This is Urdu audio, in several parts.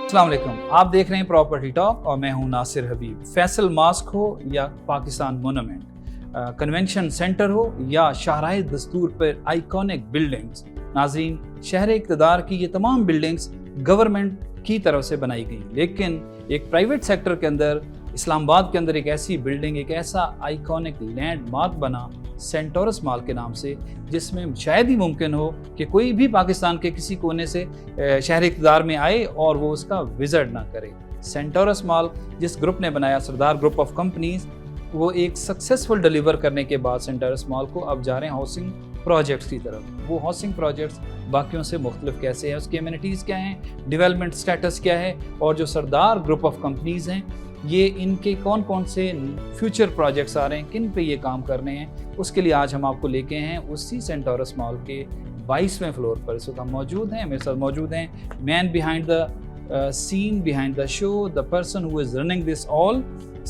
السلام علیکم، آپ دیکھ رہے ہیں پراپرٹی ٹاک اور میں ہوں ناصر حبیب۔ فیصل ماسک ہو یا پاکستان مونومنٹ، کنونشن سینٹر ہو یا شاہراہ دستور پر آئیکونک بلڈنگز، ناظرین شہر اقتدار کی یہ تمام بلڈنگز گورنمنٹ کی طرف سے بنائی گئی، لیکن ایک پرائیویٹ سیکٹر کے اندر اسلام آباد کے اندر ایک ایسی بلڈنگ، ایک ایسا آئیکونک لینڈ مارک بنا سینٹورس مال کے نام سے، جس میں شاید ہی ممکن ہو کہ کوئی بھی پاکستان کے کسی کونے سے شہر اقتدار میں آئے اور وہ اس کا وزٹ نہ کرے۔ سینٹورس مال جس گروپ نے بنایا، سردار گروپ آف کمپنیز، وہ ایک سکسیسفل ڈیلیور کرنے کے بعد سینٹورس مال کو اب جا رہے ہیں ہاؤسنگ پروجیکٹس کی طرف۔ وہ ہاؤسنگ پروجیکٹس باقیوں سے مختلف کیسے ہیں، اس کی ایمینٹیز کیا ہیں، ڈیولپمنٹ سٹیٹس کیا ہے، اور جو سردار گروپ آف کمپنیز ہیں یہ ان کے کون کون سے فیوچر پروجیکٹس آ رہے ہیں، کن پہ یہ کام کر رہے ہیں، اس کے لیے آج ہم آپ کو لے کے ہیں اسی سینٹورس مال کے 22ویں فلور پر۔ اس وقت ہم موجود ہیں، میرے ساتھ موجود ہیں man behind the scene, behind the show, the person who is running this all,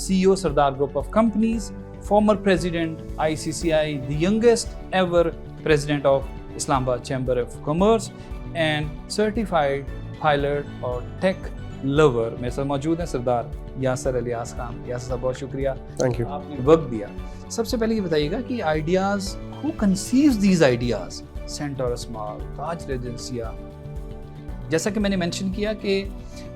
CEO Sardar group of companies, former president ICCI، the youngest ever president of Islamabad chamber of commerce and certified pilot اور ٹیک لور۔ میرے ساتھ موجود ہیں سردار یاسر الیاس خان۔ یاسر صاحب بہت شکریہ، تھینک یو، آپ نے وقت دیا۔ سب سے پہلے یہ بتائیے گا کہ ideas, who conceives these ideas, Centaurus mall, Taj Regencia, جیسا کہ میں نے مینشن کیا کہ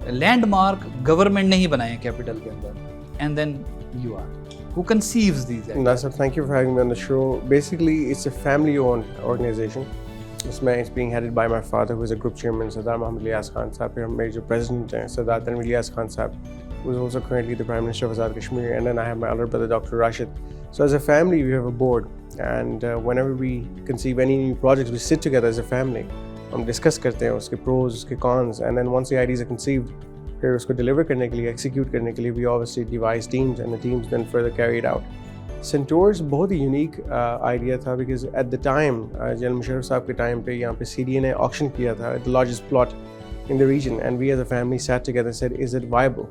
لینڈ مارک گورنمنٹ نے ہی بنائے ہیں کیپٹل کے اندر، and then you are who conceives these ideas. Nasir, thank you for having me on the show. Basically, it's a family-owned organization. It's being headed by my father, who is a group chairman, Sardar Ilyas Khan Sahab. Our major president, Sardar Ilyas Khan Sahab, who is also currently the Prime Minister of Azad Kashmir. And then I have my elder brother, Dr. Rashid. So as a family, we have a board. And whenever we conceive any new projects, we sit together as a family. ہم ڈسکس کرتے ہیں اس کے پروز، اس کے cons, and then once the ideas are conceived, پھر اس کو ڈیلیور کرنے کے لیے، ایکسیکیوٹ کرنے کے لیے we obviously devise teams and the teams then further carry it out. Centaurus بہت ہی یونیک آئیڈیا تھا، because at the time general Musharraf sahab کے ٹائم پہ یہاں پہ CDA نے آکشن کیا تھا the largest plot in the region, and we as a family sat together said is it viable.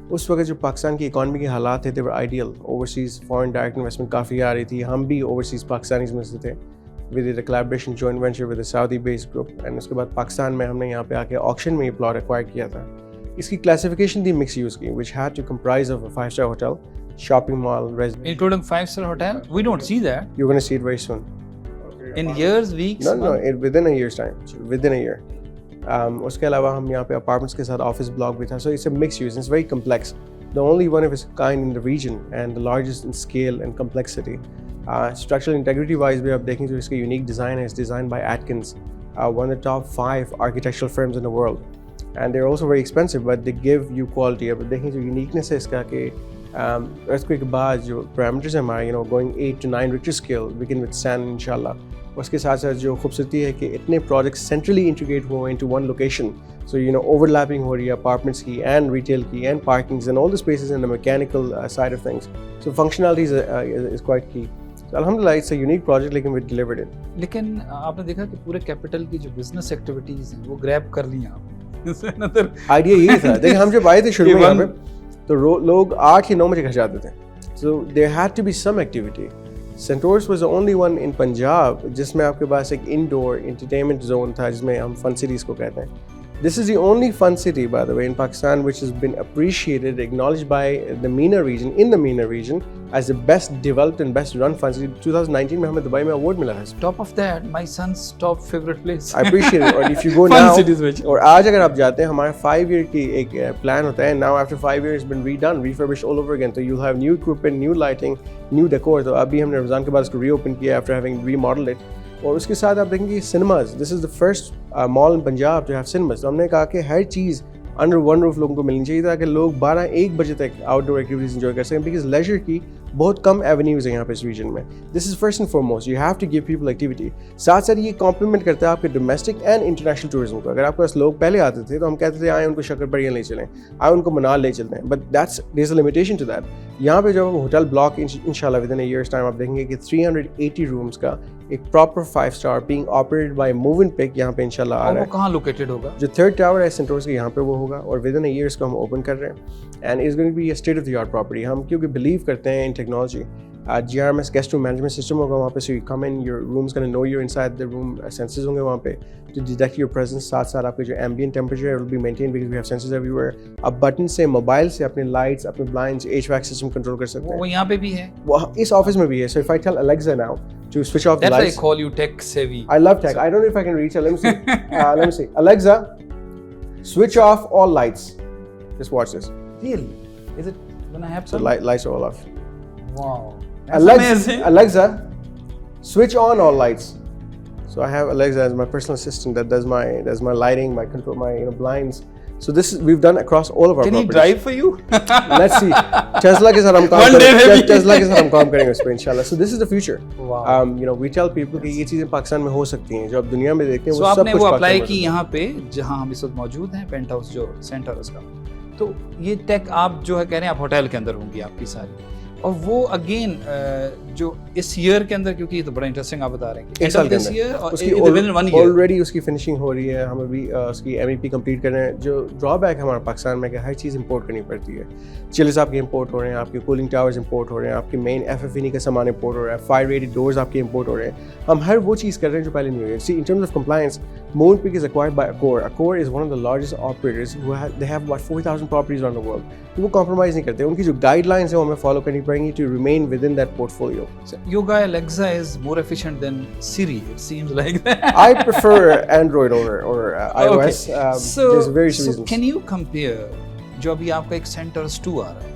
اس وقت جو پاکستان کی اکانومی کے حالات تھے، they were ideal, overseas foreign direct investment کافی آ رہی تھی، ہم بھی اوورسیز پاکستانیز میں سے تھے، with a collaboration joint venture with a Saudi based group, and اس کے بعد پاکستان میں ہم نے یہاں پہ آ کے آکشن میں یہ پلاٹ ایکوائر کیا تھا۔ اس کی کلاسیفیکیشن تھی مکس یوز کی، which had to comprise of a 5-star hotel, shopping mall, residence, including 5-star hotel. We don't see that. You're going to see it very soon. In years, weeks? No, within a year's time, within a year. اس کے علاوہ ہم یہاں پہ اپارٹمنٹس کے ساتھ آفس بلاک بھی تھا، so it's a mixed use, it's very complex, the only one of its kind in the region and the largest in scale and complexity. Structural integrity wise بھی آپ دیکھیں تو اس کا یونیک ڈیزائن ہے، it's designed by Atkins, one of the top 5 architectural firms in the world, and they're also very expensive but they give you quality. اب دیکھیں جو یونیکنیس ہے اس کا کہ earthquake کے بعد جو parameters ہیں ہمارے going 8 to 9 Richter scale we can withstand انشاءاللہ۔ اس کے ساتھ ساتھ جو خوبصورتی ہے کہ اتنے پروجیکٹس سینٹرلی انٹیگریٹ ہوئے into one location, so overlapping ہو رہی ہے اپارٹمنٹس کی اینڈ ریٹیل کی and parkings and all the spaces and the mechanical side of things, so functionality is quite key. الحمدللہ اٹس اے یونیک پروجیکٹ، لیکن وی ڈیلیورڈ اٹ۔ لیکن آپ نے دیکھا کہ پورے کیپٹل کی جو بزنس ایکٹیویٹیز ہیں وہ گریب کر لی آپ۔ آئیڈیا یہی تھا، دیکھیں ہم جب آئے تھے شروع میں یہاں پہ تو لوگ 8 یا 9 بجے گھر جاتے تھے، so there had to be some activity. Centaurus was the only one in Punjab جس میں آپ کے پاس ایک انڈور انٹرٹینمنٹ زون تھا، جس میں ہم فن سٹیز کو کہتے ہیں۔ This is the only fun city, by the way, in Pakistan, which has been appreciated, acknowledged by the MENA region, as the best developed and best run fun city. 2019 میں ہمیں دبئی میں award ملا ہے۔ Top of that, my son's top favorite place. I appreciate it. اور if you go now, اور آج اگر آپ جاتے ہیں، ہمارا 5 year کی ایک plan ہوتا ہے، now after 5 years it's been redone, refurbished all over again, so you'll have new equipment, new lighting, new decor. تو ابھی ہم نے رمضان کے بعد اس کو reopen کیا after having remodeled it. اور اس کے ساتھ آپ دیکھیں گے cinemas, this is the first mall in Punjab to have cinemas. تو ہم نے کہا کہ ہر چیز انڈر ون روف لوگوں کو ملنی چاہیے تاکہ لوگ 12-1 بجے تک آؤٹ ڈور ایکٹیویٹیز انجوائے کر سکیں، بیکاز لیجر کی بہت کم ایونیوز ہیں یہاں پہ اس ریجن میں۔ This is first and foremost, you have to give people activity. ساتھ ساتھ یہ کمپلیمنٹ کرتا ہے آپ کے ڈومیسٹک اینڈ انٹرنیشنل ٹورزم کو۔ اگر آپ کے پاس لوگ پہلے آتے تھے تو ہم کہتے تھے آئیں ان کو شکر پڑیاں لے چلیں، آئیں ان کو منال لے چلتے ہیں، but that's there is a limitation to that. یہاں پہ جب ہوٹل بلاک انشاءاللہ within a year's time آپ دیکھیں گے کہ 380 رومس کا ایک proper 5 star being operated by Movenpick یہاں پہ انشاءاللہ آ رہا ہے۔ وہ کہاں لوکیٹڈ ہوگا؟ جو 3rd ٹاور ہے سینٹورس کے یہاں پہ وہ ہوگا، اور ود ان اے ایئر اس کو ہم اوپن کر رہے ہیں، and it's going to be a state of the art property. ہم کیونکہ بلیو کرتے ہیں in technology, GRMS guest room management system ہوگا وہاں پہ, so you come in, your room's gonna know you're inside the room, sensors ہوں گے وہاں پہ to detect your presence. ساتھ ساتھ آپ کے جو ambient temperature will be maintained because we have sensors everywhere. آپ بٹن سے موبائل سے اپنے لائٹس, اپنے بلائنڈس, HVAC سسٹم کنٹرول کر سکتے ہیں. وہ یہاں پہ بھی ہے, وہ اس آفس میں بھی ہے. So if I tell Alexa now to switch off the that's why I lights, call you tech savvy. I love tech. I don't know if I can reach it. Let me see. Let me see. Alexa, switch off all lights. Just watch this. Really? Is it gonna have So some? lights are all off. Wow. That's amazing. Alexa, switch on all lights. So I have Alexa as my personal assistant that does my lighting, my control, my blinds. So this is we've done across all of our Can he properties. drive for you? Let's see. Tesla ke saath hum kaam One day karenge. maybe. Tesla ke saath hum kaam karenge us pe inshallah. So this is the future. Wow. We tell people کہ یہ چیزیں پاکستان میں ہو سکتی ہیں, جو اب دنیا میں دیکھتے ہیں So وہ آپ سب نے کچھ وہ پاکستان اپلائی میں کی یہاں پہ جہاں ہم اس وقت موجود ہیں, پینٹ ہاؤس جو سینٹر اس کا. تو یہ ٹیک آپ جو ہے کہہ رہے ہیں آپ ہوٹل کے اندر ہوں گی آپ کی ساری, اور وہ اگین جو اس ایئر کے اندر, کیونکہ یہ تو بڑا انٹرسٹنگ آپ بتا رہے ہیں کہ ایک سال کے اندر آلریڈی اس کی فنشنگ ہو رہی ہے, ہم ابھی اس کی MEP کمپلیٹ کر رہے ہیں. جو ڈرا بیک ہے ہمارا پاکستان میں کہ ہر چیز امپورٹ کرنی پڑتی ہے. چلز آپ کے امپورٹ ہو رہے ہیں, آپ کے کولنگ ٹاورز امپورٹ ہو رہے ہیں, آپ کے مین FF&E کا سامان امپورٹ ہو رہا ہے, فائر ریٹڈ ڈورز آپ کے امپورٹ ہو رہے ہیں. ہم ہر وہ چیز کر رہے ہیں جو پہلے نہیں ہوئی ہے. See in terms of compliance, Moonpig is acquired by Accor. Accor is one of the largest operators who they have about 40,000 properties around the world. وہ compromise نہیں کرتے, ان کی جو گائیڈ لائنس ہیں وہ ہمیں فالو کرنی پڑیں گی to remain within that portfolio. So, your guy Alexa is more efficient than Siri, it seems like that. I prefer Android or iOS. There's various reasons. So can you compare جو ابھی آپ کا ایک سینٹرز 2 آ رہا ہے,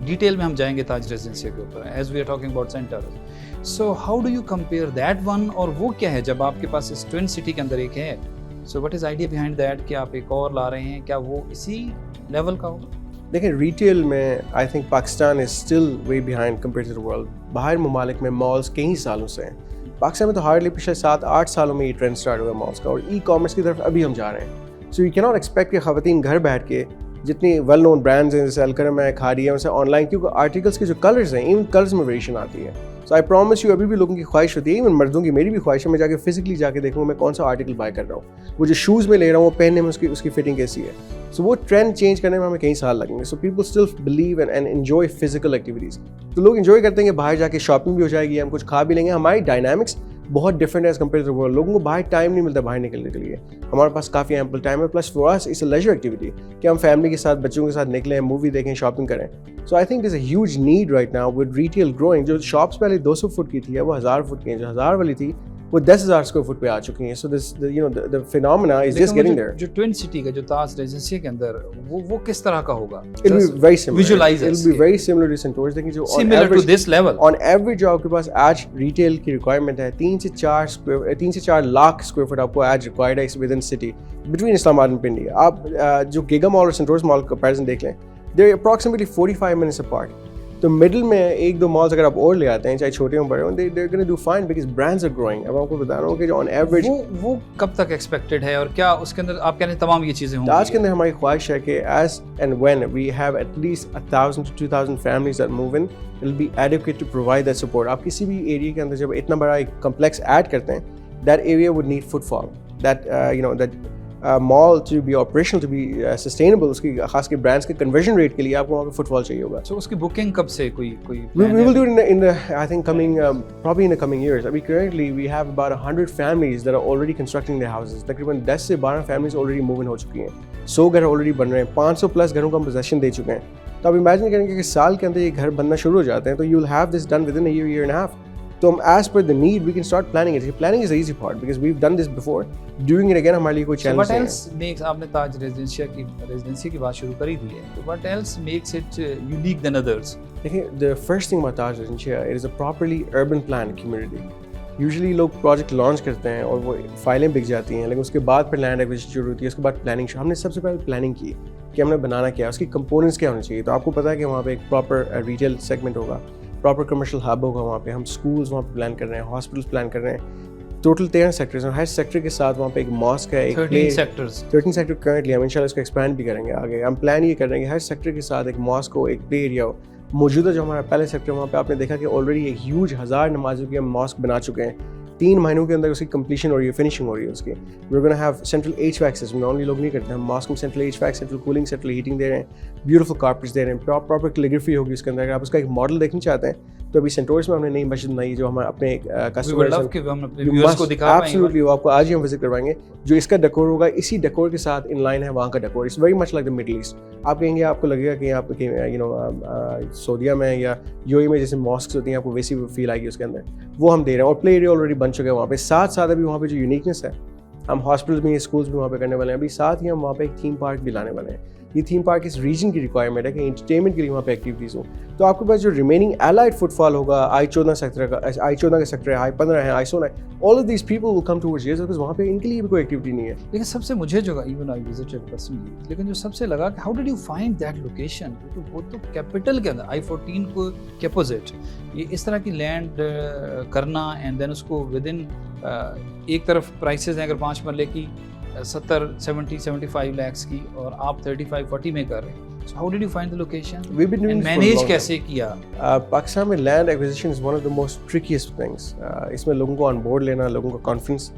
ڈیٹیل میں ہم جائیں گے تاج ریزیڈنسی کے اوپر as we are talking about centers. So how do you compare that one اور وہ کیا ہے جب آپ کے پاس اس ٹوین سٹی کے اندر ایک ہے. So what is idea behind that کہ آپ ایک اور لا رہے ہیں, کیا وہ اسی لیول کا ہوگا؟ دیکھیں ریٹیل میں I think Pakistan is still way behind compare to the world. باہر ممالک میں مالس کئی سالوں سے ہیں, پاکستان میں تو ہارڈلی پچھلے 7-8 سالوں میں یہ ٹرینڈ اسٹارٹ ہوا مالس کا, اور ای کامرس کی طرف ابھی ہم جا رہے ہیں. سو یو کی ناٹ ایکسپیکٹ کہ خواتین گھر بیٹھ کے جتنی ویل نون برانڈز ہیں جیسے الکرم ہے, کھاری ہے, ان سے آن لائن, کیونکہ آرٹیکلس کے جو کلرز ہیں ایون کلرز میں ویریشن آتی ہے. سو آئی پرومس یو, ابھی بھی لوگوں کی خواہش ہوتی ہے, ایون مردوں کی, میری بھی خواہش ہے میں جا کے فزیکلی جا کے دیکھوں میں کون سا آرٹیکل بائی کر رہا ہوں, وہ جو شوز میں لے رہا ہوں وہ پہننے میں اس کی فٹنگ کیسی ہے. سو وہ ٹرینڈ چینج کرنے میں ہمیں کئی سال لگیں گے. So people still believe and enjoy physical activities. تو لوگ انجوائے کرتے ہیں کہ باہر جا کے شاپنگ بھی ہو جائے گی, ہم کچھ کھا بھی لیں گے. ہماری ڈائنامکس بہت ڈفرینٹ ہے ایز کمپیئر ٹو ورلڈ. لوگوں کو باہر ٹائم نہیں ملتا باہر نکلنے کے لیے, ہمارے پاس کافی ایمپل ٹائم ہے. Plus for us it's a leisure activity کہ ہم فیملی کے ساتھ, بچوں کے ساتھ نکلیں, مووی دیکھیں, شاپنگ کریں. So I think there is a huge need right now with retail growing. جو شاپس پہلے 200 فٹ کی تھی وہ 1000 فٹ کی ہیں, جو 1000 والی تھی وہ 10,000 اسکوائر فٹ پہ آ چکی ہیں. So this the phenomena is just getting there. جو ٹوین سٹی کا جو تاج ریزیڈنسی کے اندر وہ کس طرح کا ہوگا؟ It'll be very similar. Visualize it. It'll be very similar to Centaurs. لیکن جو similar to this level. On average جو آپ کے پاس آج ریٹیل کی ریکوائرمنٹ ہے 3 سے 4 لاکھ اسکوائر فٹ آپ کو آج ریکوائرڈ ہے with in city between Islam آباد اینڈ پنڈی. آپ جو گیگا مال اور سینٹورس مال کا کمپیریزن دیکھ لیں, they're approximately 45 minutes apart. تو مڈل میں 1-2 مالس اگر آپ اور لے آتے ہیں, چاہے چھوٹے ہوں بڑے ہوں, they're going to do fine because brands are growing. اب آپ کو بتا رہا ہوں کہ جو on average وہ کب تک ایکسپیکٹڈ ہے, اور کیا اس کے اندر آپ کہہ رہے ہیں تمام یہ چیزیں ہوں گی؟ آج کے اندر ہماری خواہش ہے کہ as and when we have at least 1,000 to 2,000 families that move in, it will be adequate to provide that support. آپ کسی بھی ایریا کے اندر جب اتنا بڑا ایک کمپلیکس ایڈ کرتے ہیں, that area would need footfall. That that mall to be operational, to be sustainable, اس کی خاص کے برانڈس کے کنورژن ریٹ کے لیے آپ کو وہاں پہ فٹ فال چاہیے ہوگا. سو اس کی بکنگ کب سے کوئی we will do it in the I think coming probably in the coming years. Abhi currently we have about 100 families that are already constructing their houses. تقریباً 10 سے 12 families already move in ہو چکی ہیں, 100 گھر already بن رہے ہیں, 500 پلس گھروں کا پوزیشن دے چکے ہیں. تو آپ امیجن کریں گے کہ سال کے اندر یہ گھر بننا شروع ہو جاتے ہیں, تو you will have this done within a year and a half. تو ہم as per the need we can start planning it. Planning is the easy part because we've done this before. Doing it again ہمارے لیے کوئی چیلنج نہیں ہے. What else makes, آپ نے تاج ریزیڈنسی کی بات شروع کری دی ہے, تو what else makes it unique than others? دیکھیں the first thing about Taj Residency, it is a properly urban planned community. Usually لوگ پروجیکٹ لانچ کرتے ہیں اور وہ فائلیں بک جاتی ہیں, لیکن اس کے بعد پھر لینڈ ایکوزیشن شروع ہوتی ہے, اس کے بعد پلاننگ. ہم نے سب سے پہلے پلاننگ کی کہ ہم نے بنانا کیا, اس کی کمپوننٹس کیا ہونے چاہیے. تو آپ کو پتا ہے کہ وہاں پہ ایک پراپر ریٹیل سیگمنٹ ہوگا, پراپر کمرشل ہب ہوگا, وہاں پہ ہم اسکولس وہاں پہ پلان کر رہے ہیں, ہاسپٹلس پلان کر رہے ہیں. ٹوٹل 13 سیکٹرز ہیں, ہر سیکٹر کے ساتھ وہاں پہ ایک ماسک ہے, 13 سیکٹر کرنٹلی. ہم انشاءاللہ اس کو ایکسپینڈ بھی کریں گے آگے. ہم پلان یہ کر رہے ہیں کہ ہر سیکٹر کے ساتھ ایک ماسک ہو, ایک پلے ایریا ہو. موجودہ جو ہمارا پہلے سیکٹر وہاں پہ آپ نے دیکھا کہ آلریڈی ایک ہیوج 1000 نمازوں کی ہم ماسک بنا چکے ہیں. 3 مہینوں کے اندر اس کی کمپلیشن ہو رہی ہے, فنشنگ ہو رہی ہے اس کی. We gonna have central HVAC system. Normally لوگ نہیں کرتے, ہم ماسک میں central HVAC, central cooling, central heating دے رہے ہیں, بیوٹیفل کارپیٹس دے رہے ہیں, پراپر کیلیگرافی ہوگی اس کے اندر. اگر آپ اس کا ایک ماڈل دیکھنا چاہتے ہیں تو ابھی سینٹورس میں ہم نے نئی مسجد بنائی جو ہم اپنے ایبسلیوٹلی وہ آپ کو آج ہی ہم وزٹ کروائیں گے. جو اس کا ڈیکور ہوگا اسی ڈیکور کے ساتھ ان لائن ہے وہاں کا decor. It's very much like the Middle East. آپ کہیں گے آپ کو لگے گا کہ آپ سعودیہ میں یا یو اے میں جیسے ماسکس ہوتی ہیں آپ کو ویسی فیل آئے گی اس کے اندر. وہ ہم دے رہے ہیں. اور پلے ایریا آلریڈی بن چکا ہے وہاں پہ. ساتھ ساتھ ابھی وہاں پہ جو یونیکنیس ہے ہم ہاسپٹل بھی اسکولس بھی وہاں پہ کرنے والے ہیں. ابھی ساتھ ہی ہم وہاں پہ ایک تھیم پارک بھی لانے والے ہیں. یہ تھیم پارک اس ریجن کی ریکوائرمنٹ ہے کہ انٹرٹینمنٹ کے لیے وہاں پہ ایکٹیویٹیز ہوں. تو آپ کے پاس جو ریمیننگ الائڈ فٹ فال ہوگا I14 سیکٹر کا, I14 کا سیکٹر ہے, I15 ہے, I16 ہے, all of these people will come towards here because وہاں پہ ان کے لیے بھی کوئی ایکٹیویٹی نہیں ہے. لیکن سب سے مجھے جو ایون آئی وزٹڈ پرسنلی, لیکن جو سب سے لگا کہ how did you find that location, کیونکہ وہ تو کیپٹل کے اندر I14 کو کے اپوزٹ یہ اس طرح کی لینڈ کرنا اینڈ دین اس کو ود ان ایک طرف پرائسز ہیں اگر 5 مرلے کی 70-75 lakhs کی اور آپ 35-40 میں کر رہے ہیں. So how did you find the location? We've been doing manage کیسے کیا؟ پاکستان میں land acquisition is one of the most trickiest things. اس میں لوگوں کو آن بورڈ لینا, لوگوں کا کانفیڈنس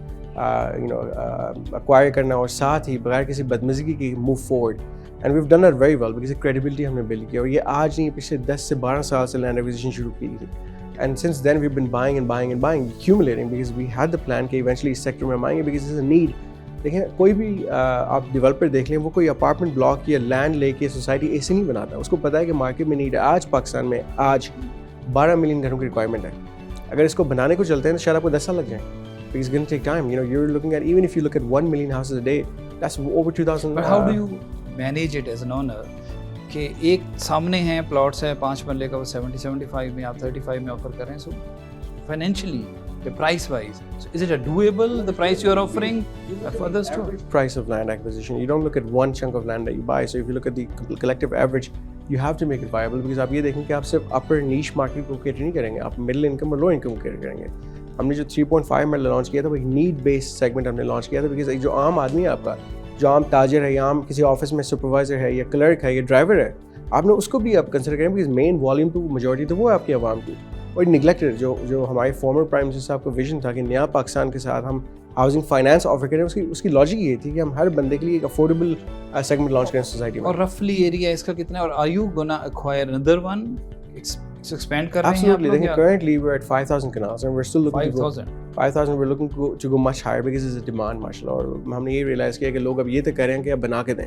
ایکوائر کرنا اور ساتھ ہی بغیر کسی بدمزگی کی move forward. And we've done it very well because credibility ہم نے بلڈ کی. اور یہ آج نہیں پچھلے 10 سے 12 سال سے لینڈ ایکوزیشن شروع کی تھی. And since then we've been buying and buying and buying, accumulating because we had the plan کہ eventually اس سیکٹر میں ہم آئیں گے because there's a need. دیکھیں کوئی بھی آپ ڈیولپر دیکھ لیں وہ کوئی اپارٹمنٹ بلاک یا لینڈ لے کے سوسائٹی ایسے نہیں بناتا. اس کو پتہ ہے کہ مارکیٹ میں نیڈ ہے. آج پاکستان میں آج 12 ملین گھروں کی ریکوائرمنٹ ہے. اگر اس کو بنانے کو چلتے ہیں تو شاید آپ کو 10 سال لگ جائیں. Because it's going to take time. You're looking at, even if you look at 1 million houses a day, that's over 2,000. But how do you manage it as an owner? کہ ایک سامنے ہیں پلاٹس ہے 5 مرلے کا, وہ 70-75 میں آپ 35 میں آفر کر رہے ہیں. سو financially the price wise, so is it a doable, the price you are offering for the store? Price of land acquisition, you don't look at one chunk of land that you buy. So if you look at the collective average, you have to make it viable because آپ یہ دیکھیں کہ آپ صرف upper niche market کو cater نہیں کریں گے, آپ middle income اور low income کو cater کریں گے. ہم نے جو 3.5 مرلہ لانچ کیا تھا وہ ایک نیڈ بیسڈ سیگمنٹ ہم نے لانچ کیا تھا because جو عام آدمی ہے آپ کا, جو عام تاجر ہے یا عام کسی آفس میں سپروائزر ہے یا کلرک ہے یا ڈرائیور ہے, آپ نے اس کو بھی آپ کنسیڈر کریں because مین والیوم تو میجورٹی تو وہ ہے آپ کی عوام کی. اور نیگلیکٹڈ جو ہمارے فارمر پرائم منسٹر صاحب کا ویژن تھا کہ نیا پاکستان کے ساتھ ہم ہاؤسنگ فائنانس آفر کریں, اس کی لاجک یہ تھی کہ ہم ہر بندے کے لیے ایک افورڈیبل سیگمنٹ لانچ کریں سوسائٹی میں. اور رفلی ایریا اس کا کتنا ہے, اور are you gonna acquire another one, expand کر رہے ہیں آپ لوگ؟ Absolutely. Currently we're at 5,000 canals and we're still looking 5,000 we're looking to go much higher because there's a demand mashallah. اور ہم نے یہ ریئلائز کیا کہ لوگ اب یہ تو کہہ رہے ہیں کہ اب بنا کے دیں.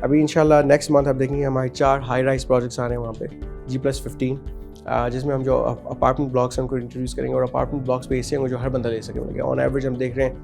ابھی انشاءاللہ نیکسٹ منتھ آپ دیکھیں گے ہمارے 4 ہائی رائز پروجیکٹس آ رہے ہیں وہاں پہ G+15, جس میں ہم جو اپارٹمنٹ بلاکس ہیں ان کو انٹروڈیوس کریں گے. اور اپارٹمنٹ بلاکس بھی ایسے ہوں گے جو ہر بندہ لے سکے. آن ایوریج ہم دیکھ رہے ہیں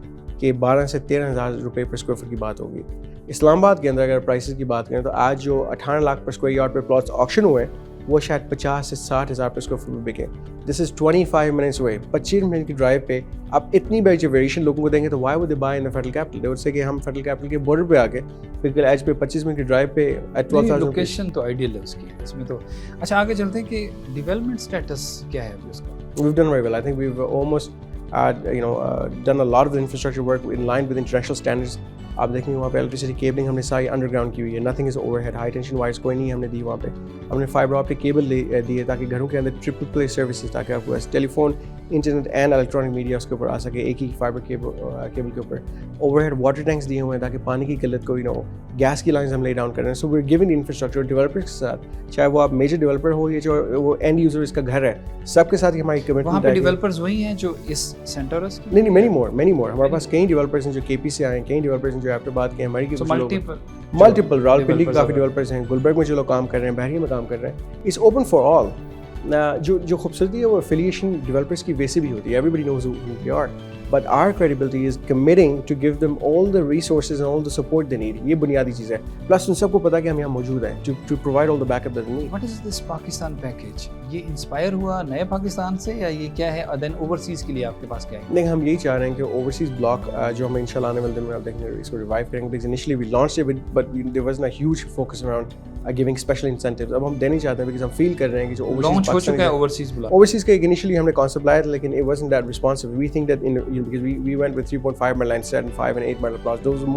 کہ 12 سے 13,000 روپے پر اسکوائر فٹ کی بات ہوگی. اسلام آباد کے اندر اگر پرائسز کی بات کریں تو آج جو 18 لاکھ پر اسکوائر یارڈ پہ پلاٹس آکشن ہوئے ہیں وہ شاید 50 سے 60,000 پر اسکوائر فٹ میں بکیں. دس از 25 minutes away. 25 منٹ کی ڈرائیو پہ آپ اتنی بڑی جو ویریشن لوگوں کو دیں گے تو Y would they by in the federal capital. They would say کہ ہم فیڈرل کیپٹل کے بارڈر پہ آ کے بالکل ایج پہ 25 منٹ کی ڈرائیو پہ ایٹ 12,000. لوکیشن تو آئیڈیل ہے اس کی اس میں تو. اچھا آگے چلتے ہیں کہ ڈیولپمنٹ اسٹیٹس کیا ہے ابھی اس کا؟ We've done very well. I think we've almost done a lot of the infrastructure work in line with international standards. آپ دیکھیں گے وہاں پہ الیکٹریسٹی کیبلنگ ہم نے ساری انڈر گراؤنڈ کی ہوئی ہے. Nothing is over head, high tension wires کوئی نہیں ہم نے دی وہاں پہ. ہم نے فائبر آپٹک کیبل دی ہے تاکہ گھروں کے اندر ٹرپل پلے سروسز, تاکہ آپ کو telephone, internet and electronic media اس کے اوپر آ سکے ایک ہی فائبر کیبل کے اوپر. اوور ہیڈ واٹر ٹینکس دیے ہوئے ہیں تاکہ پانی کی قلت کو گیس کی لائنز ہم لے ڈاؤن کر رہے ہیں. So we are giving infrastructure developers کے ساتھ, چاہے وہ آپ میجر ڈیولپر ہو یا جو وہ اینڈ یوزر اس کا گھر ہے, سب کے ساتھ ہی ہماری کمٹمنٹ ہے. وہاں پہ ڈیولپرز وہی ہیں جو اس سینٹرس کی؟ نہیں, مینی مور. ہمارے پاس کئی ڈیولپرس ہیں جو KP سے آئے ہیں, کئی ڈیولپرس ہیں جو ایبٹآباد کے ہیں, ہماری ملٹیپل راولپنڈی کے کافی ڈیولپرس ہیں, گلبرگ میں جو لوگ کام کر رہے ہیں, بحریہ میں کام کر رہے ہیں. It's open for all. جو خوبصورتی ہے وہ افیلیشن ڈیولپرس کی ویسے بھی ہوتی ہے. Everybody knows who they are, but our credibility is committing to give them all the resources and all the support they need. یہ بنیادی چیز ہے. پلس ان سب کو پتا کہ ہم یہاں موجود ہیں to provide all the backup that they need. What is this Pakistan package? یہ انسپائر ہوا نئے پاکستان سے یا یہ کیا ہے؟ دین اوورسیز کے لیے آپ کے پاس کیا ہے؟ نہیں, ہم یہی چاہ رہے ہیں کہ اوورسیز بلاک جو ہم انشاءاللہ آنے والے دن میں آپ دیکھیں گے اس کو ریوائیو کریں گے. because initially we launched it but there wasn't a huge focus around giving special incentives. اب ہم دینا چاہتے ہیں because ہم فیل کر رہے ہیں کہ جو لانچ ہو چکا ہے اوورسیز بلاک. اوورسیز کا انیشلی ہم نے کانسیپٹ لایا تھا لیکن it wasn't that responsive. We think that because we went with 3.5 marla instead and 5 and 8 marla plots. Those were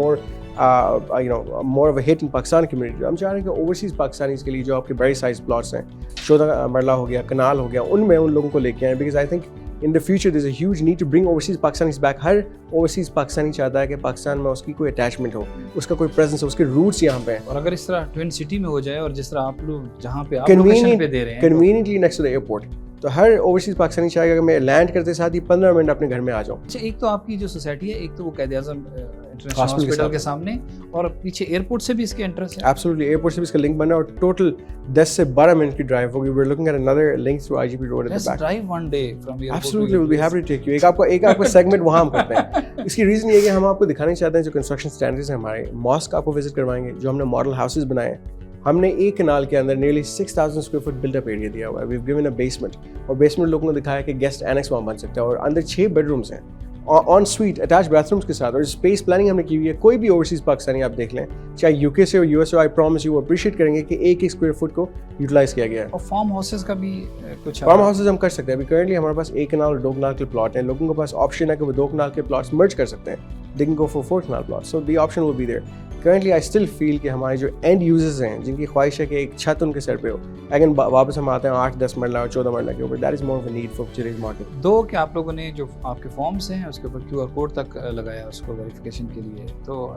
more of a hit in Pakistan community. ہم چاہ رہے ہیں کہ اوورسیز پاکستانیز کے لیے جو آپ کے بڑے سائز پلاٹس ہیں, 14 مرلہ ہو گیا, کنال ہو گیا, ان میں ان لوگوں کو لے کے آئیں. because I think in the future there's a huge need to bring overseas Pakistanis back. Hare overseas Pakistani چاہتا ہے کہ پاکستان میں اس کی کوئی اٹیچمنٹ ہو, اس کا کوئی پریزنس ہو, اس کے روٹس یہاں پہ ہیں. اور اگر اس طرح ٹوین سٹی میں ہو جائے اور جس طرح آپ لوگ جہاں پہ آپ لوکیشن پہ دے رہے ہیں conveniently next to the airport. تو ہر اوورسیز پاکستانی چاہے گا کہ میں لینڈ کرتے ساتھ ہی 15 منٹ اپنے گھر میں آ جاؤں. اچھا ایک تو آپ کی جو سوسائٹی ہے ایک تو وہ قائد اعظم انٹرنیشنل ہاسپٹل کے سامنے اور پیچھے ایئرپورٹ سے بھی اس کے انٹرنس ہے. ایبسولوٹلی ایئرپورٹ سے بھی اس کا لنک بنا اور ٹوٹل 10 سے 12 منٹ کی ڈرائیو ہوگی. We are looking at another link through I G P road at the back. Drive one day from airport. Absolutely will be happy to take you. ایک آپ کا سیگمنٹ وہاں ہم کرتے ہیں. اس کی ریزن یہ ہے کہ ہم آپ کو دکھانا چاہتے ہیں جو کنسٹرکشن اسٹینڈرڈز ہیں ہمارے. ماسک آپ کو وزٹ کروائیں گے جو ہم نے ماڈل ہاؤسز بنائے ہیں. ہم نے ایک کنال کے اندر nearly 6000 square feet built up area دیا ہوا ہے. We have given a basement اور بیسمنٹ لوگوں نے دکھایا کہ گیسٹ اینیکس وہاں بن سکتا ہے اور اندر 6 بیڈ رومس ہیں آن سویٹ اٹیچ باتھ رومس کے ساتھ. اور اسپیس پلاننگ ہم نے کی ہوئی ہے. کوئی بھی اوورسیز پاکستانی آپ دیکھ لیں چاہے یو کے سے ہو یو ایس سے, آئی پرومس یو اپریشیٹ کریں گے کہ ایک اسکوائر فٹ کو یوٹیلائز کیا گیا ہے. اور فارم ہاؤسز کا بھی کچھ فارم ہاؤسز ہم کر سکتے ہیں. ابھی کرنٹلی ہمارے پاس 1 کنال اور 2 کنال کے پلاٹ ہیں. لوگوں کے پاس آپشن ہے کہ وہ 2 کنال کے پلاٹس مرج کر سکتے ہیں. They can go for 4 canal plots. So the option will be there. Currently I still feel کہ ہمارے جو اینڈ یوزرز ہیں جن کی خواہش ہے کہ ایک چھت ان کے سر پہ ہو, لیکن واپس ہم آتے ہیں 8-10 مرلہ اور 14 مرلہ کے اوپر. That is more of a need for today's market. دو کہ آپ لوگوں نے جو آپ کے فارمس ہیں اس کے اوپر QR کوڈ تک لگایا اس کو ویریفیکیشن کے لیے, تو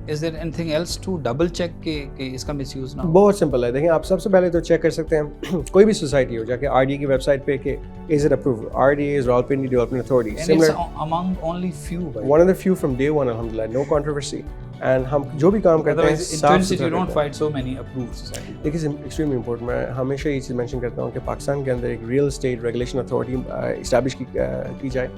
is there anything else to double check کہ اس کا مس یوز نہ ہو؟ بہت سمپل ہے. دیکھیں آپ سب سے پہلے تو چیک کر سکتے ہیں کوئی بھی سوسائٹی ہو جا کے RDA کی ویب سائٹ پہ کہ is it approved. RDA is Rawalpindi development authority. Similar among only few. One of the few from day one alhamdulillah, no controversy. And ہم جو بھی کام کرتے ہیں صاف ستھرا. You don't find so many approved societies. دیکھیے ایکسٹریملی امپورٹنٹ. میں ہمیشہ یہ چیز مینشن کرتا ہوں کہ پاکستان کے اندر ایک real estate regulation authority establish کی جائے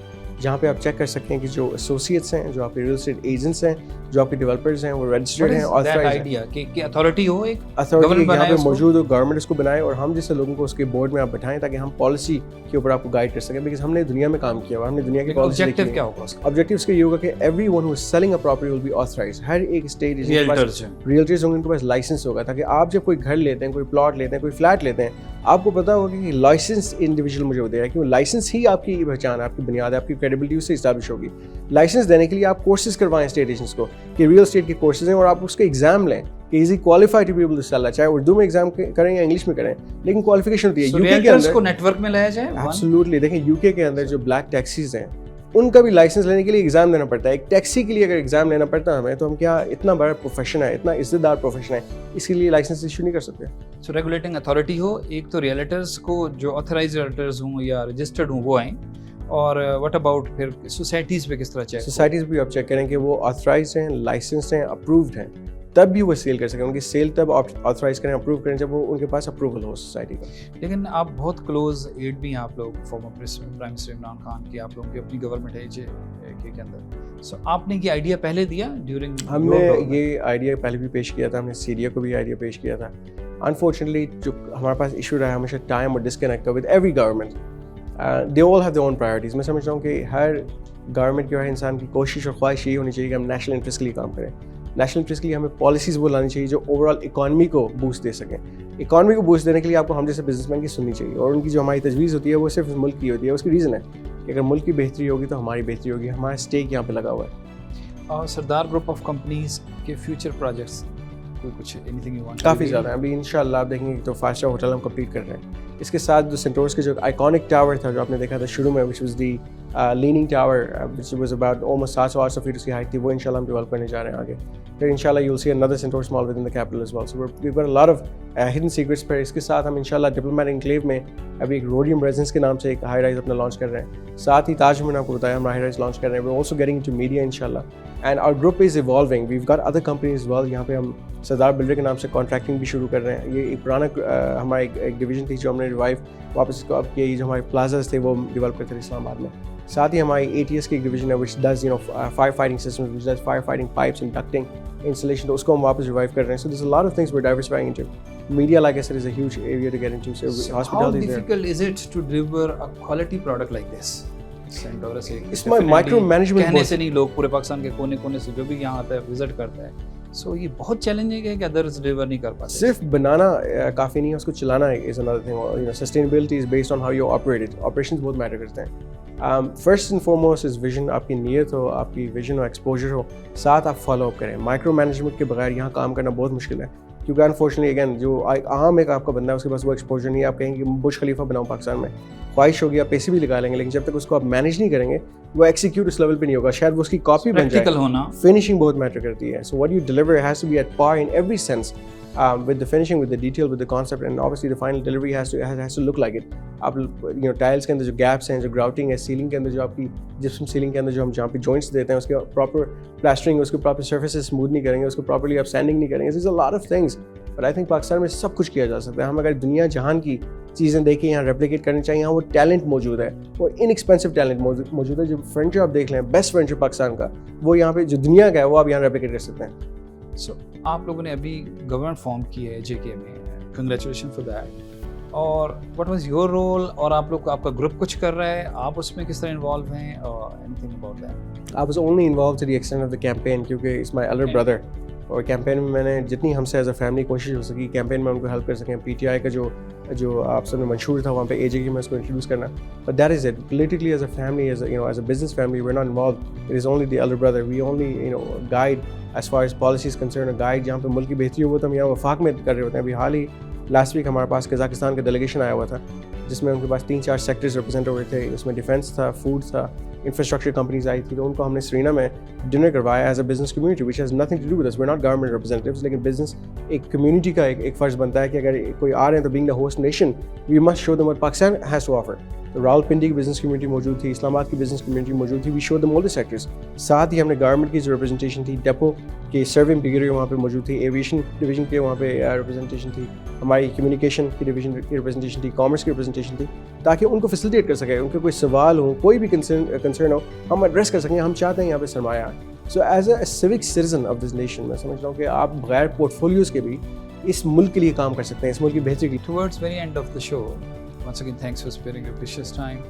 جہاں پہ آپ چیک کر سکتے ہیں کہ جو ایسوسیٹس ہیں, جو آپ کے ریئل اسٹیٹ ایجنٹس ہیں, جو آپ کے ڈیولپرز ہیں, وہ رجسٹرڈ ہیں, آتھرائزڈ ہیں. کہ اتھارٹی ہو, ایک اتھارٹی یہاں پہ موجود ہو, گورنمنٹ اس کو بنائے اور ہم جیسے لوگوں کو اس کے بورڈ میں آپ بٹھائیں تاکہ ہم پالیسی کے اوپر آپ کو گائڈ کر سکیں. بیکاز ہم نے دنیا میں کام کیا ہوا, ہم نے دنیا کی پالیسی دیکھی ہے. کیا ہوگا اس کا آبجیکٹیو اس کا یہ ہوگا کہ everyone who is selling a property will be authorised. ہر ایک اسٹیٹ ریئلٹرز ہوں گے, ان کے پاس لائسنس ہوگا تاکہ آپ جب کوئی گھر لیتے ہیں, کوئی پلاٹ لیتے ہیں, کوئی فلیٹ لیتے ہیں, آپ کو پتا ہوگا کہ لائسنس انڈیویجول مجھے دے رہا ہے. کیوں لائسنس ہی آپ کی پہچان ہے, آپ کی بنیاد ہے, آپ کی کریڈیبلٹی اس سے اسٹیبلش ہوگی. لائسنس دینے کے لیے آپ کورسز کروائیں اسٹیٹ ایجنٹس کو کہ ریئل اسٹیٹ کے کورسز ہیں اور آپ اس کا ایگزام لیں کہ is he qualified to be able to sell. چاہے اردو میں ایگزام کریں یا انگلش میں کریں, لیکن کوالیفیکیشن ہوتی ہے. یو کے کے اندر کو نیٹ ورک میں لایا جائے. ایبسولوٹلی. دیکھیں یو کے اندر جو بلیک ٹیکسیز ہیں ان کا بھی لائسنس لینے کے لیے ایگزام دینا پڑتا ہے. ایک ٹیکسی کے لیے اگر ایگزام لینا پڑتا ہے ہمیں, تو ہم کیا اتنا بڑا پروفیشن ہے, اتنا عزت دار پروفیشن ہے, اس کے لیے لائسنس ایشو نہیں کر سکتے. سو ریگولیٹنگ اتھارٹی ہو, ایک تو ریئلٹرز کو جو آتھرائزڈ ریئلٹرز ہوں یا رجسٹرڈ ہوں وہ آئیں, اور واٹ اباؤٹ پھر سوسائٹیز پہ کس طرح چیک؟ سوسائٹیز بھی آپ چیک کریں کہ وہ آتھرائزڈ ہیں, لائسنسڈ ہیں, اپرووڈ ہیں, تب بھی وہ سیل کر سکیں. ان کی سیل تب آتھرائز کریں, اپروو کریں جب وہ ان کے پاس اپروول ہو سوسائٹی کا. لیکن آپ بہت کلوز ایڈ بھی ہیں آپ لوگ former prime minister Imran Khan کی, آپ لوگوں کی اپنی گورنمنٹ ہے کے اندر. سو آپ نے یہ آئیڈیا پہلے دیا ڈیورنگ؟ ہم نے یہ آئیڈیا پہلے بھی پیش کیا تھا, ہم نے CDA کو بھی آئیڈیا پیش کیا تھا. انفارچونیٹلی جو ہمارے پاس ایشو رہا ہے ہمیشہ ٹائم اور disconnect with every government. They all have their own priorities. میں سمجھتا ہوں کہ ہر گورنمنٹ کی اور ہر انسان کی کوشش اور خواہش یہی ہونی چاہیے کہ ہم نیشنل انٹرسٹ کے لیے کام کریں. نیشنل انٹرسٹ کے لیے ہمیں پالیسیز وہ لانی چاہیے جو اوور آل اکانومی کو بوسٹ دے سکیں. اکانومی کو بوسٹ دینے کے لیے آپ کو ہم جیسے بزنس مین کی سننی چاہیے, اور ان کی جو ہماری تجویز ہوتی ہے وہ صرف ملک کی ہوتی ہے. اس کی ریزن ہے کہ اگر ملک کی بہتری ہوگی تو ہماری بہتری ہوگی. ہمارا اسٹیک یہاں پہ لگا ہوا ہے. سردار گروپ آف کمپنیز کے فیوچر پروجیکٹس کچھ اینی تھنگ یو وانٹ؟ کافی زیادہ ہیں. ابھی انشاءاللہ آپ دیکھیں گے تو 5 اسٹار ہوٹل ہم کمپلیٹ کر رہے ہیں. اس کے ساتھ جو سینٹورس کے جو آئیکونک ٹاور تھا جو آپ نے دیکھا تھا شروع میں, which was the leaning tower which was about almost 700 feet اس کی ہائٹ تھی, وہ انشاءاللہ ہم ڈیولپ کرنے جا رہے ہیں آگے. پھر انشاءاللہ you will see another Centaurus mall within the capital as well. So we got a lot of hidden secrets. پھر اس کے ساتھ ہم انشاءاللہ ڈپلومیٹ انکلیو میں ابھی ایک روڈیم ریزنس کے نام سے ایک ہائی رائز اپنا لانچ کر رہے ہیں. ساتھ ہی تاج میں نے آپ کو بتایا ہم ہائی رائز لانچ کر رہے ہیں. We also getting into media انشاءاللہ. And our group is evolving. We've got other companies well. یہاں پہ ہم سردار بلڈر کے نام سے کانٹریکٹنگ بھی شروع کر رہے ہیں. یہ ایک پرانا ہمارا ایک ڈویژن تھی جو ہم نے ریوائو واپس اس کو اب کیا. یہ جو ہمارے پلازاز تھے وہ ڈیولپ کرتے تھے اسلام آباد میں. ساتھ ہی ہماری ATS کی ایک ڈویژن ہے which does fire fighting systems, which does fire fighting pipes and ducting installation, تو اس کو ہم واپس ریوائو کر رہے ہیں. So this a lot of things we are diversifying into. Media, like I said, is a huge area to get into. So hospitality is there. How difficult is it to deliver a quality product like this? It's my micromanagement. کہنے سے نہیں, لوگ پورے پاکستان کے کونے کونے سے جو بھی یہاں آتا ہے وزٹ کرتا ہے. سو یہ بہت چیلنجنگ ہے کہ ادرز ڈلیور نہیں کر پاتے. صرف بنانا کافی نہیں ہے, اس کو چلانا از another thing. Sustainability is based on how you operate it. Operations بہت میٹر کرتے ہیں. First and foremost is vision. آپ کی نیت ہو, آپ کی ویژن ہو, ایکسپوجر ہو, ساتھ آپ فالو اپ کریں. مائکرو مینجمنٹ کے بغیر یہاں کام کرنا بہت مشکل ہے, کیونکہ انفارچونیٹلی اگین جو عام ایک آپ کا بندہ ہے اس کے پاس وہ ایکسپوجر نہیں ہے. آپ کہیں کہ برج خلیفہ بناؤ پاکستان میں, خواہش ہوگی آپ پیسے بھی لگا لیں گے, لیکن جب تک اس کو آپ مینیج نہیں کریں گے وہ ایکسیکیوٹ اس لیول پہ نہیں ہوگا. شاید وہ اس کی کاپی بن جائے. ہونا فنشنگ بہت میٹر کرتی ہے. So what you deliver has to be at par in every sense. with the finishing, with the detail, with the concept, and obviously the final delivery has to look like it. آپ ٹائلس کے اندر جو گیپس ہیں, جو گراؤٹنگ ہے, سیلنگ کے اندر جو آپ کی جپسم سیلنگ کے اندر جو ہم جہاں پہ جوائنٹس دیتے ہیں اس کے پراپر پلاسٹرنگ, اس کے پراپر سرفیسز اسموتھ نہیں کریں گے, اس کو پراپرلی آپ سینڈنگ نہیں کریں گے. There's a lot of things, but I think Pakistan میں سب کچھ کیا جا سکتا ہے. ہم اگر دنیا جہان کی چیزیں دیکھیں, یہاں ریپلیکیٹ کرنی چاہیے. یہاں وہ ٹیلنٹ موجود ہے, وہ انیکسپینسو ٹیلنٹ موجود ہے. جو فرنیچر آپ دیکھ لیں, بیسٹ فرنیچر پاکستان کا, وہ یہاں پہ جو دنیا کا ہے وہ آپ یہاں ریپلیکیٹ کر سکتے ہیں. سو آپ لوگوں نے ابھی گورنمنٹ فارم کی ہے JK میں, کنگریچولیشن فار دیٹ. اور واٹ واز یور رول, اور آپ لوگ آپ کا گروپ کچھ کر رہا ہے, آپ اس میں کس طرح انوالو ہیں, اور any thing about that? I was only involved to the extent of the campaign کیونکہ it's my elder brother, اور کیمپین میں نے جتنی ہم سے ایز اے فیملی کوشش ہو سکی کیمپین میں ان کو ہیلپ کر سکیں. PTI کا جو آپ سب نے منشور تھا وہاں پہ AJK میں اس کو انٹروڈیوس کرنا, but that is it. Politically as a family, as a business family, we're not involved. It is only the elder brother. We only guide as far as policy is concerned, a guide جہاں پہ ملک کی بہتری ہو وہ تو ہم یہاں وفاق میں کر رہے ہوتے ہیں. ابھی حال ہی لاسٹ ویک ہمارے پاس قزاقستان کا ڈیلیگیشن آیا ہوا تھا جس میں ان کے پاس 3-4 سیکٹرز ریپرزینٹ ہوئے تھے. اس میں ڈیفینس تھا, فوڈ تھا, انفراسٹرکچر کمپنیز آئی تھی. تو ان کو ہم نے سرینا میں ڈنر کروایا as a business community, which has nothing to do with us. We are not government representatives, لیکن بزنس ایک کمیونٹی کا ایک فرض بنتا ہے کہ اگر کوئی آ رہے ہیں تو being the host nation we must show them what Pakistan has to offer. تو راول پنڈی کی بزنس کمیونٹی موجود تھی, اسلام آباد کی بزنس کمیونٹی موجود تھی. وی شو دم آل دی سیکٹرز. ساتھ ہی ہم نے گورنمنٹ کی جو ریپرزنٹیشن تھی, ڈیپو کی سروے بیگری وہاں پہ موجود تھی, ایویشن ڈویژن کے وہاں پہ ریپرزنٹیشن تھی, ہماری کمیونیکیشن کی ڈویژن کی ریپرزنٹیشن تھی, کامرس کی ریپرزنٹیشن تھی, تاکہ ان کو فیسیلیٹیٹ کر سکیں. ان کے کوئی سوال ہو, کوئی بھی کنسرن ہو, ہم ایڈریس کر سکیں. ہم چاہتے ہیں یہاں پہ سرمایہ. So as a civic citizen of this nation میں سمجھ رہا ہوں کہ آپ بغیر پورٹ فولیوز کے بھی اس ملک کے لیے کام کر سکتے ہیں, اس ملک کی بہتری کے لیے. Towards very end of the show, once again thanks for sparing your precious time.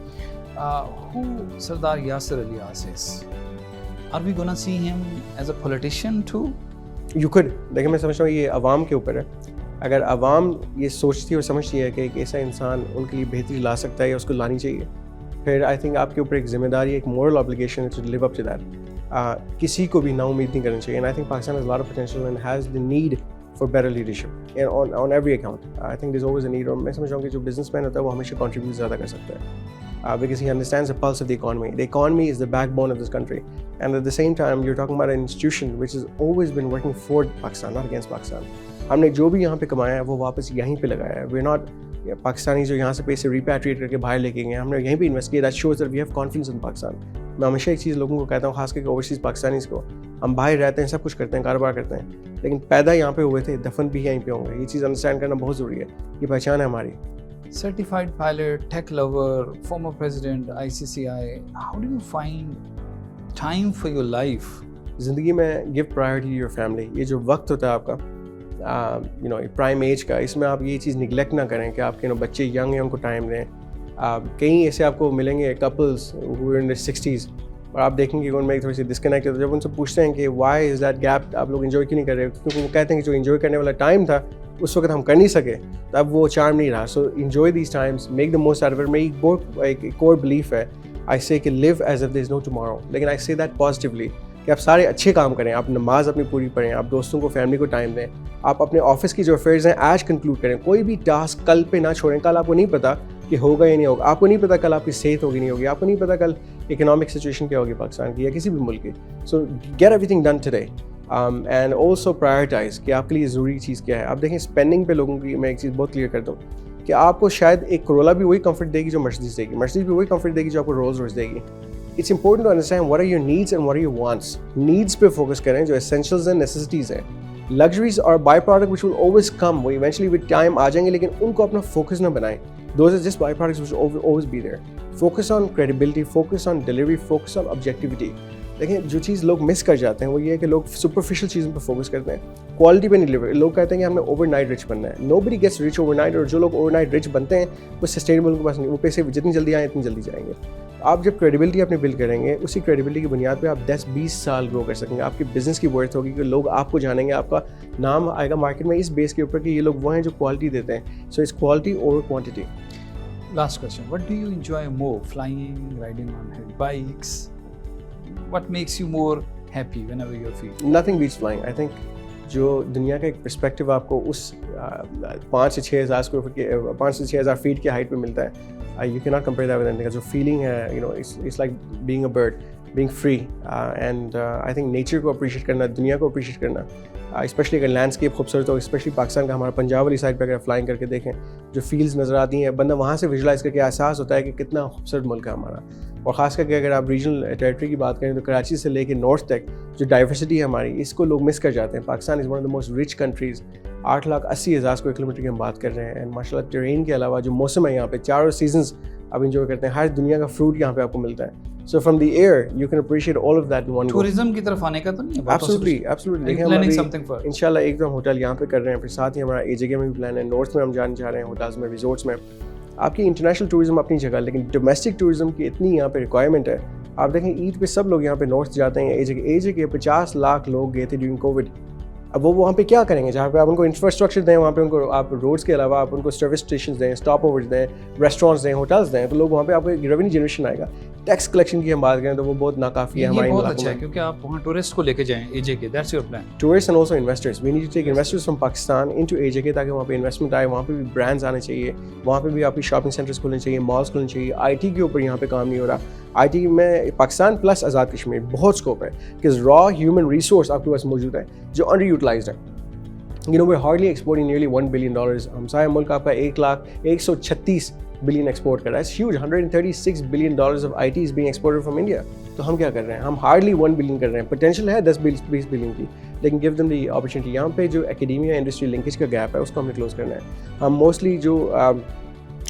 Who Sardar Yasir Ilyas is? Are we gonna see him as a politician too? You could. دیکھیں میں سمجھتا ہوں یہ عوام کے اوپر ہے. اگر عوام یہ سوچتی اور سمجھتی ہے کہ ایک ایسا انسان ان کے لیے بہتری لا سکتا ہے یا اس کو لانی چاہیے, پھر آئی تھنک آپ کے اوپر ایک ذمہ داری, ایک مورل obligation ہے to live up to that. کسی کو بھی نا امید نہیں کرنا چاہیے. And I think Pakistan has a lot of potential and has the need for better leadership and on every account. I think there's always a need. اور میں سمجھ رہا ہوں کہ جو بزنس مین ہوتا ہے وہ ہمیشہ کنٹریبیوٹ زیادہ کر سکتا ہے. Because he understands the pulse of the economy. The economy is the backbone of this country. And at the same time, you're talking about an institution which has always been working for Pakistan, not against Pakistan. ہم نے جو بھی یہاں پہ کمایا ہے وہ واپس یہیں پہ لگایا ہے. We're not پاکستانی جو یہاں سے پیسے ریپیٹریٹ کر کے باہر لے کے گئے, ہم نے یہیں پہ انویسٹ کیا. That shows that we have confidence in Pakistan. میں ہمیشہ ایک چیز لوگوں کو کہتا ہوں, خاص کر کے اوورسیز پاکستانیز کو, ہم باہر رہتے ہیں, سب کچھ کرتے ہیں, کاروبار کرتے ہیں, لیکن پیدا یہاں پہ ہوئے تھے, دفن بھی یہیں پہ ہوں گے. یہ چیز انڈرسٹینڈ کرنا بہت ضروری ہے. یہ پہچان ہے ہماری. Certified pilot, tech lover, former president, ICCI. How do you find time for your life? زندگی میں give priority to your family. یہ جو وقت ہوتا ہے آپ کا پرائم ایج کا, اس میں آپ یہ چیز نگلیکٹ نہ کریں کہ آپ کے بچے ینگ ہیں ان کو ٹائم دیں. کہیں ایسے آپ کو ملیں گے couples who are in their 60s اور آپ دیکھیں گے کہ ان میں تھوڑی سی ڈسکنیکٹ ہے. تو جب ان سے پوچھتے ہیں کہ وائی از دیٹ گیپ, آپ لوگ انجوائے کیوں نہیں کر رہے, کیونکہ وہ کہتے ہیں کہ جو انجوائے کرنے والا ٹائم تھا اس وقت ہم کر نہیں سکے, تو اب وہ چارم نہیں رہا. So enjoy these times, make the most out of it. میری ایک کور بلیف ہے, آئی سے کہ live as if there is no tomorrow, لیکن آئی سے دیٹ پازیٹیولی کہ آپ سارے اچھے کام کریں, آپ نماز اپنی پوری پڑھیں, آپ دوستوں کو فیملی کو ٹائم دیں, آپ اپنے آفس کی جو افیئرز ہیں آج کنکلوڈ کریں. کوئی بھی ٹاسک کل پہ نہ چھوڑیں. کل آپ کو نہیں پتا کہ ہوگا یا نہیں ہوگا, آپ کو نہیں پتا کل آپ کی صحت ہوگی نہیں ہوگی, آپ کو نہیں پتا کل اکنامک سچویشن کیا ہوگی پاکستان کی یا کسی بھی ملک کی. So get everything done today and also prioritize کہ آپ کے لیے ضروری چیز کیا ہے. آپ دیکھیں اسپینڈنگ پہ لوگوں کی میں ایک چیز بہت کلیئر کرتا ہوں کہ آپ کو شاید ایک کرولا بھی وہی کمفرٹ دے گی جو مرسڈیز دے گی, مرسڈیز بھی وہی کمفرٹ دے گی جو آپ کو رولز روئس دے گی. It's important to understand what are your needs and what are your wants. Needs پہ فوکس کریں جو essentials ہیں, necessities ہیں. Luxuries are by product which will always come. وہ eventually with time آ جائیں گے, لیکن ان کو اپنا focus نہ بنائیں. Those are just by products which will always be there. Focus on credibility, focus on delivery, focus on objectivity. دیکھیں جو چیز لوگ مس کر جاتے ہیں وہ یہ ہے کہ لوگ سپرفیشل چیزوں پہ فوکس کرتے ہیں, کوالٹی پہ نہیں لیور. لوگ کہتے ہیں کہ ہمیں اوور نائٹ رچ بننا ہے. Nobody gets rich overnight, اور جو لوگ اوور نائٹ رچ بنتے ہیں وہ سسٹینیبل ان کے پاس نہیں. وہ پیسے جتنی جلدی آئیں اتنی جلدی جائیں گے. آپ جب کریڈیبلٹی اپنی بلڈ کریں گے, اسی کریڈیبلٹی کی بنیاد پہ آپ 10-20 سال گرو کر سکیں گے. آپ کی بزنس کی ورتھ ہوگی کہ لوگ آپ کو جانیں گے, آپ کا نام آئے گا مارکیٹ میں اس بیس کے اوپر کہ یہ لوگ وہ ہیں جو کوالٹی دیتے ہیں. So it's quality over quantity. Last question. What do you enjoy more? Flying, riding on heavy bikes? What makes you more happy whenever you're free? Nothing beats flying. I think جو دنیا کا ایک پرسپیکٹیو آپ کو اس 5 سے 6 ہزار فیٹ کی ہائٹ پہ ملتا ہے, You cannot compare that with anything. جو feeling ہے, it's like being a bird, being free, and I think nature کو appreciate کرنا, دنیا کو appreciate کرنا, اسپیشلی اگر لینڈسکیپ خوبصورت ہو, اسپیشلی پاکستان کا ہمارا پنجاب والی سائڈ پہ اگر فلائنگ کر کے دیکھیں, جو فیلڈز نظر آتی ہیں, بندہ وہاں سے ویژولائز کر کے احساس ہوتا ہے کہ کتنا خوبصورت ملک ہے ہمارا. اور خاص کر کے اگر آپ ریجنل ٹیریٹری کی بات کریں تو کراچی سے لے کے نارتھ تک جو ڈائیورسٹی ہے ہماری, اس کو لوگ مس کر جاتے ہیں. پاکستان از one of the most rich countries. 8,80,000 square kilometre کی ہم بات کر رہے ہیں, اینڈ ماشاء اللہ ٹرین کے علاوہ جو موسم ہے یہاں پہ, چاروں سیزنز آپ انجوائے کرتے ہیں, ہر دنیا کا فروٹ یہاں پہ آپ کو ملتا ہے. So from the air you can appreciate all of that in one go. Tourism کی طرف آنے کا تو نہیں ہے؟ Absolutely. دیکھیں ہم انشاءاللہ ایک دم ہوٹل یہاں پہ کر رہے ہیں, پھر ساتھ ہی ہمارا اے جے کے میں بھی پلان ہے, نارتھ میں ہم جانے چاہ رہے ہیں, ہوٹلز میں, ریزورٹس میں. آپ کی انٹرنیشنل ٹورزم اپنی جگہ, لیکن ڈومیسٹک ٹورزم کی اتنی یہاں پہ ریکوائرمنٹ ہے. آپ دیکھیں عید پہ سب لوگ یہاں پہ نارتھ جاتے ہیں. اے جے کے 50 لاکھ لوگ گئے تھے ڈیورنگ کووڈ. اب وہ وہاں پہ کیا کریں گے جہاں پہ آپ ان کو انفراسٹرکچر دیں, وہاں پہ ان کو آپ روڈس کے علاوہ آپ ان کو سروس اسٹیشنز دیں, اسٹاپ اوورز دیں, ریسٹورینٹس دیں, ہوٹلز دیں, تو لوگ وہاں پہ آپ کو ایک ریونیو جنریشن آئے گا. ٹیکس کلیکشن کی ہم بات کریں تو وہ بہت ناکافی ہے ہمارے علاقے میں. بہت اچھا ہے کیونکہ آپ وہاں ٹورسٹ کو لے کے جائیں A J K. That's your plan. Tourist and also investors. We need to take investors from Pakistan into A J K, تاکہ وہاں پہ انویسٹمنٹ آئے, وہاں پہ بھی برانڈز آنے چاہیے, وہاں پہ بھی آپ کی شاپنگ سینٹرز کھولنے چاہیے, مالس کھولنے چاہیے. آئی ٹی کے اوپر یہاں پہ کام نہیں ہو رہا. آئی ٹی میں پاکستان پلس آزاد کشمیر بہت اسکوپ ہے, کہ را ہیومن ریسورس آپ کے پاس موجود ہے جو انڈر یوٹیلائزڈ ہے. We're hardly exporting nearly $1 billion. ہمسایہ ملک آپ کا 1,136 بلین ایکسپورٹ کر رہا ہے. It's huge. $136 billion of IT is being exported from India. تو ہم کیا کر رہے ہیں؟ ہم hardly 1 billion کر رہے ہیں. پوٹینشیل ہے 10-20 بلین کی, لیکن give them the opportunity. یہاں پہ جو اکیڈیمیا انڈسٹری لنکیج کا گیپ ہے اس کو ہم نے کلوز کرنا ہے. ہم موسٹلی جو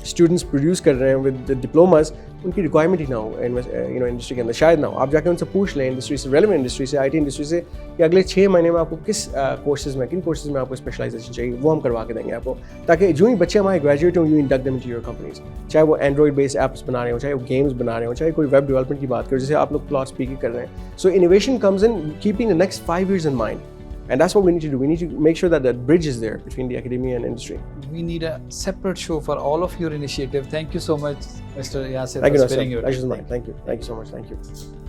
اسٹوڈنٹس پروڈیوس کر رہے ہیں ود ڈپلوماز, ان کی ریکوائرمنٹ ہی نہ ہو انڈسٹری کے اندر, شاید نہ ہو. آپ جا کے ان سے پوچھ لیں انڈسٹری سے, ریلیونٹ انڈسٹری سے, آئی ٹی انڈسٹری سے, کہ اگلے 6 مہینے میں آپ کو کس کورسز میں, کن کورسز میں آپ کو اسپیشلائزیشن چاہیے, وہ ہم کروا کے دیں گے آپ کو, تاکہ جو ہی بچے ہمارے گریجویٹ ہوں you induct them into your companies. چاہے وہ اینڈرائڈ بیس ایپس بنا رہے ہوں, چاہے وہ گیمز بنا رہے ہوں, چاہے کوئی ویب ڈیولپمنٹ کی بات کریں جیسے آپ لوگ پلاٹ اسپیکنگ کر رہے ہیں. So innovation comes in keeping the next 5 years in mind. And that's what we need to do. We need to make sure that that bridge is there between the academia and industry. We need a separate show for all of your initiative. Thank you so much, Mr. Yasir, for sparing your time. Thank you so much. Thank you.